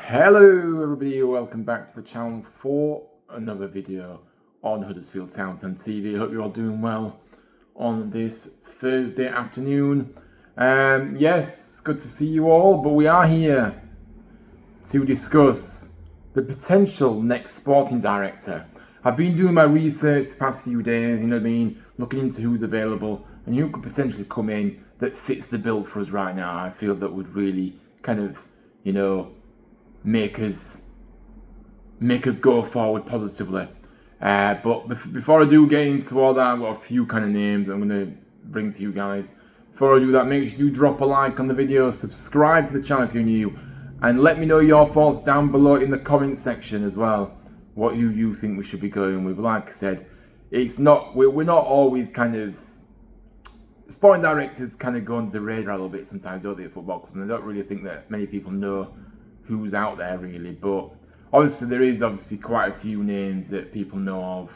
Hello everybody, welcome back to the channel for another video on Huddersfield Town Fan TV. I hope you're all doing well on this Thursday afternoon. Yes, good to see you all, but we are here to discuss the potential next sporting director. I've been doing my research the past few days, you know what I mean, looking into who's available and who could potentially come in that fits the bill for us right now. I feel that would really kind of, make us go forward positively. But before I do get into all that, I've got a few kind of names I'm going to bring to you guys. Before I do that, make sure you drop a like on the video, subscribe to the channel if you're new, and let me know your thoughts down below in the comment section as well. What you think we should be going with. Like I said, we're not always kind of, sporting directors kind of go under the radar a little bit sometimes, don't they, at football clubs, and I don't really think that many people know who's out there really, but obviously there is quite a few names that people know of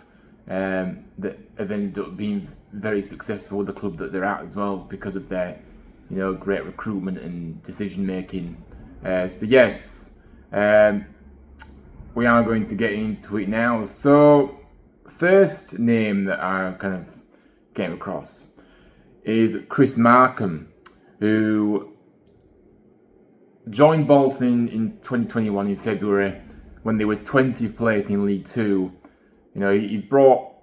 that have ended up being very successful with the club that they're at as well because of their great recruitment and decision making. So yes, we are going to get into it now. So first name that I kind of came across is Chris Markham, who joined Bolton in 2021 in February when they were 20th place in League Two. He's brought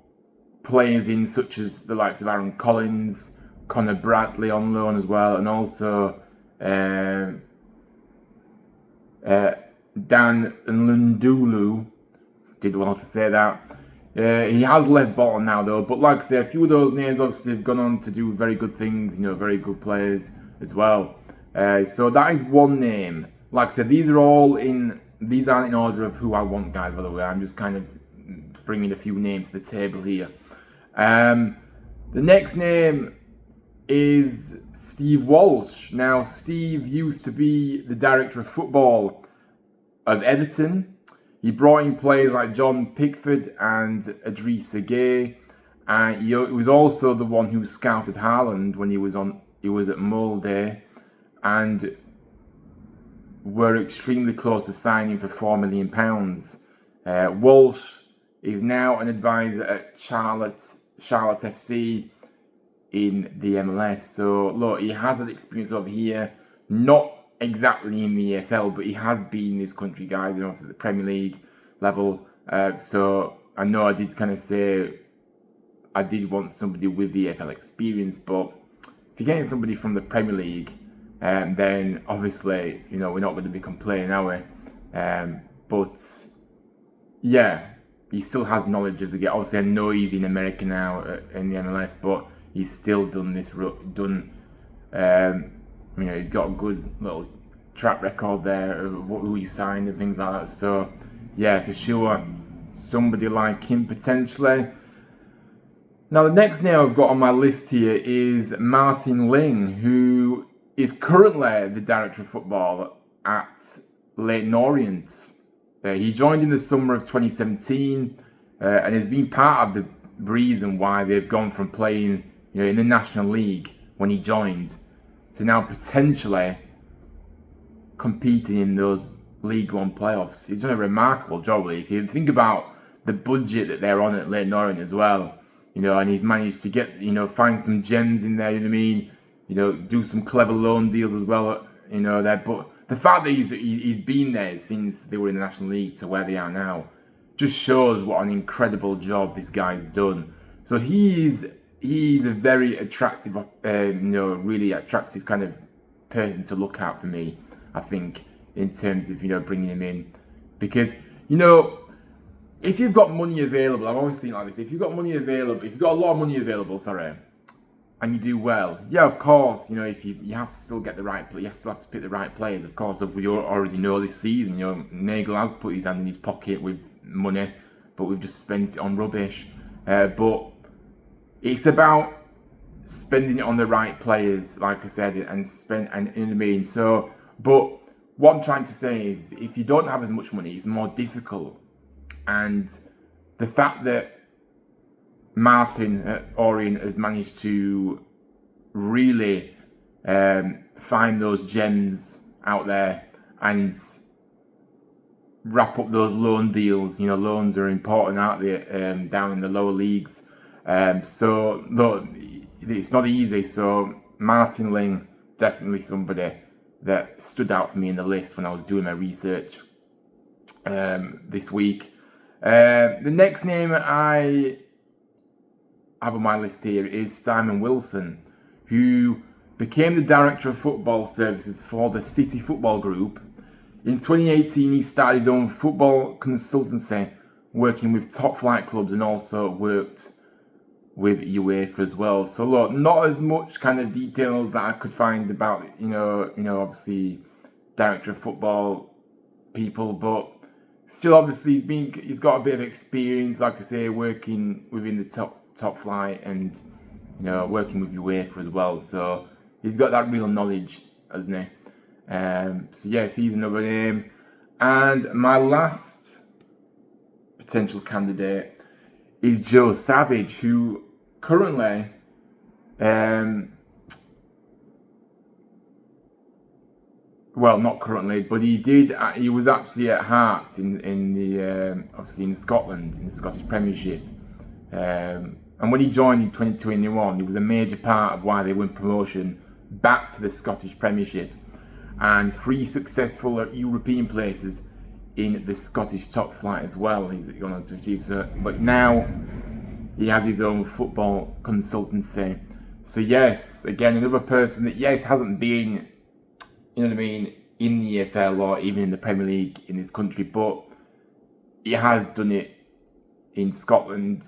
players in such as the likes of Aaron Collins, Connor Bradley on loan as well, and also Dan Lundulu. Did well to say that. He has left Bolton now though, but like I say, a few of those names obviously have gone on to do very good things, very good players as well. So that is one name. Like I said, these aren't in order of who I want, guys, by the way. I'm just kind of bringing a few names to the table here. The next name is Steve Walsh. Now, Steve used to be the director of football of Everton. He brought in players like John Pickford and Idrissa Gueye. And he was also the one who scouted Haaland when he was at Molde, and were extremely close to signing for £4 million. Walsh is now an advisor at Charlotte FC in the MLS. So look, he has an experience over here, not exactly in the EFL, but he has been in this country, guys, at the Premier League level. So I know I did kind of say I did want somebody with the EFL experience, but if you're getting somebody from the Premier League, then obviously, we're not going to be complaining, are we? But yeah, he still has knowledge of the game. Obviously, I know he's in America now in the MLS, but he's still done this. He's got a good little track record there of who he signed and things like that. So yeah, for sure, somebody like him potentially. Now, the next name I've got on my list here is Martin Ling, who is currently the director of football at Leyton Orient. He joined in the summer of 2017 and has been part of the reason why they've gone from playing in the National League when he joined to now potentially competing in those League One playoffs. He's done a remarkable job. If you think about the budget that they're on at Leyton Orient as well, and he's managed to get, find some gems in there, you know what I mean? Do some clever loan deals as well, there. But the fact that he's been there since they were in the National League to where they are now just shows what an incredible job this guy's done. So he's a very attractive, really attractive kind of person to look at for me, I think, in terms of, bringing him in. Because, if you've got money available, I'm always saying like this, if you've got a lot of money available, and you do well, yeah, of course, if you have to still get the right play, you still have to pick the right players, of course. We already know this season, Nagel has put his hand in his pocket with money, but we've just spent it on rubbish. But it's about spending it on the right players, like I said, and you know what I mean? So, but what I'm trying to say is, if you don't have as much money, it's more difficult. And the fact that Martin at Orient has managed to really find those gems out there and wrap up those loan deals. You know, loans are important, aren't they, down in the lower leagues. So look, it's not easy. So Martin Ling, definitely somebody that stood out for me in the list when I was doing my research this week. The next name I have on my list here is Simon Wilson, who became the Director of Football Services for the City Football Group. In 2018, he started his own football consultancy, working with top flight clubs, and also worked with UEFA as well. So look, not as much kind of details that I could find about, obviously Director of Football people, but still, obviously, he's got a bit of experience, like I say, working within the top flight, and working with UEFA as well. So he's got that real knowledge, hasn't he? So yes, he's another name. And my last potential candidate is Joe Savage, who currently well, not currently, but he was actually at Hearts in the obviously in Scotland, in the Scottish Premiership. And when he joined in 2021, he was a major part of why they won promotion back to the Scottish Premiership, and 3 successful European places in the Scottish top flight as well. He's going to achieve so, but now he has his own football consultancy. So yes, again, another person that hasn't been, in the EFL or even in the Premier League in this country, but he has done it in Scotland.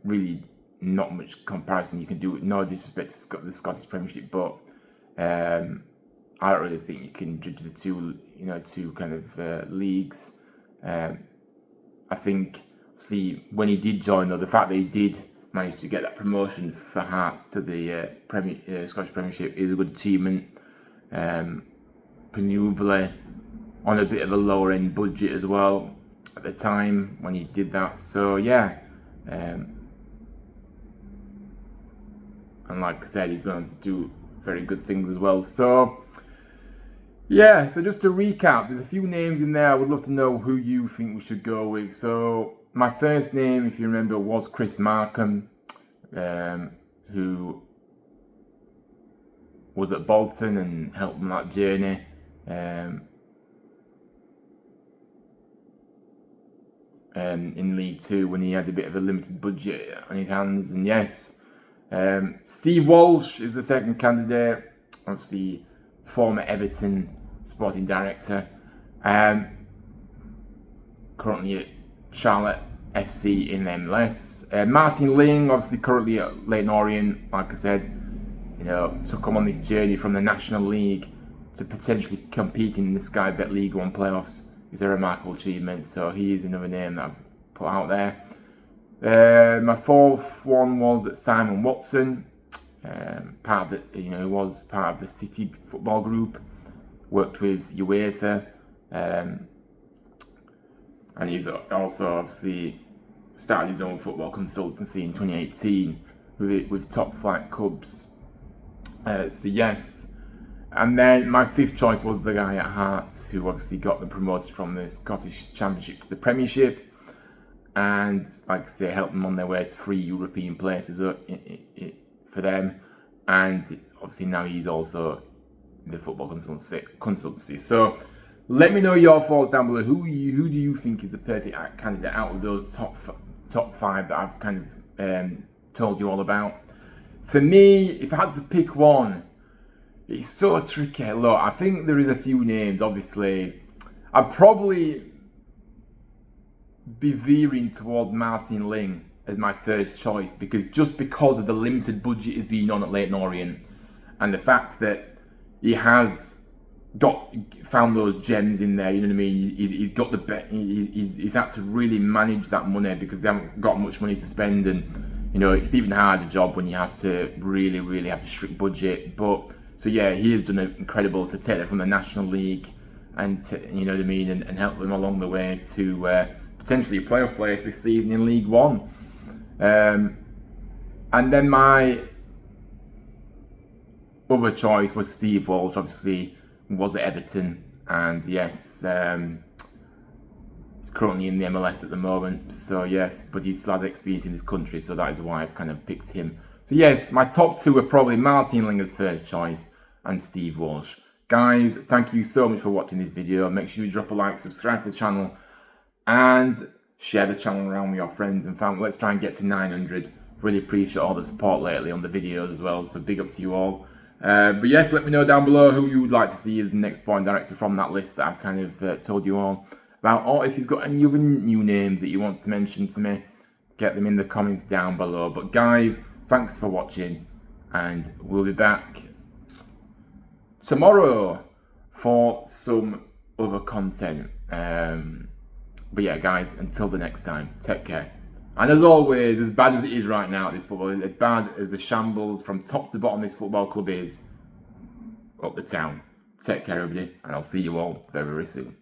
Really not much comparison you can do, no disrespect to the Scottish Premiership, but I don't really think you can judge the two kind of leagues. I think, see, when he did join, though, the fact that he did manage to get that promotion for Hearts to the Scottish Premiership is a good achievement. Presumably on a bit of a lower end budget as well at the time when he did that. So yeah, and like I said, he's going to do very good things as well. So yeah, so just to recap, there's a few names in there. I would love to know who you think we should go with. So my first name, if you remember, was Chris Markham, who was at Bolton and helped him on that journey. In League Two when he had a bit of a limited budget on his hands. And yes, Steve Walsh is the second candidate, obviously former Everton sporting director, currently at Charlotte FC in MLS. Martin Ling, obviously currently at Leyton Orient, like I said, to come on this journey from the National League to potentially compete in the Sky Bet League One playoffs is a remarkable achievement. So he is another name that I've put out there. My fourth one was Simon Watson, part of the, he was part of the City Football Group, worked with UEFA, and he's also obviously started his own football consultancy in 2018 with top flight clubs. So yes, and then my fifth choice was the guy at Hearts, who obviously got them promoted from the Scottish Championship to the Premiership, and like I say, helped them on their way to 3 European places for them. And obviously now he's also in the football consultancy. So let me know your thoughts down below. Who do you think is the perfect candidate out of those top 5 that I've kind of told you all about? For me, if I had to pick one, it's so tricky. Look, I think there is a few names. Obviously, I'd probably be veering towards Martin Ling as my first choice, because of the limited budget he's been on at Leyton Orient, and the fact that he has found those gems in there. He's got the bet. He's had to really manage that money because they haven't got much money to spend, and it's even harder job when you have to really have a strict budget. But so yeah, he has done incredible to take it from the National League and and help them along the way to potentially a playoff place this season in League One. And then my other choice was Steve Walsh. Obviously, was at Everton, and yes, currently in the MLS at the moment. So yes, but he still has experience in this country, so that is why I've kind of picked him. So yes, my top two are probably Martin Linger's first choice and Steve Walsh. Guys, thank you so much for watching this video. Make sure you drop a like, subscribe to the channel, and share the channel around with your friends and family. Let's try and get to 900. Really appreciate all the support lately on the videos as well, so big up to you all. But yes, let me know down below who you would like to see as the next Point director from that list that I've kind of told you all about, or if you've got any other new names that you want to mention to me, get them in the comments down below. But guys, thanks for watching, and we'll be back tomorrow for some other content. But yeah, guys, until the next time, take care. And as always, as bad as it is right now at this football, as bad as the shambles from top to bottom this football club is, up the town. Take care, everybody, and I'll see you all very, very soon.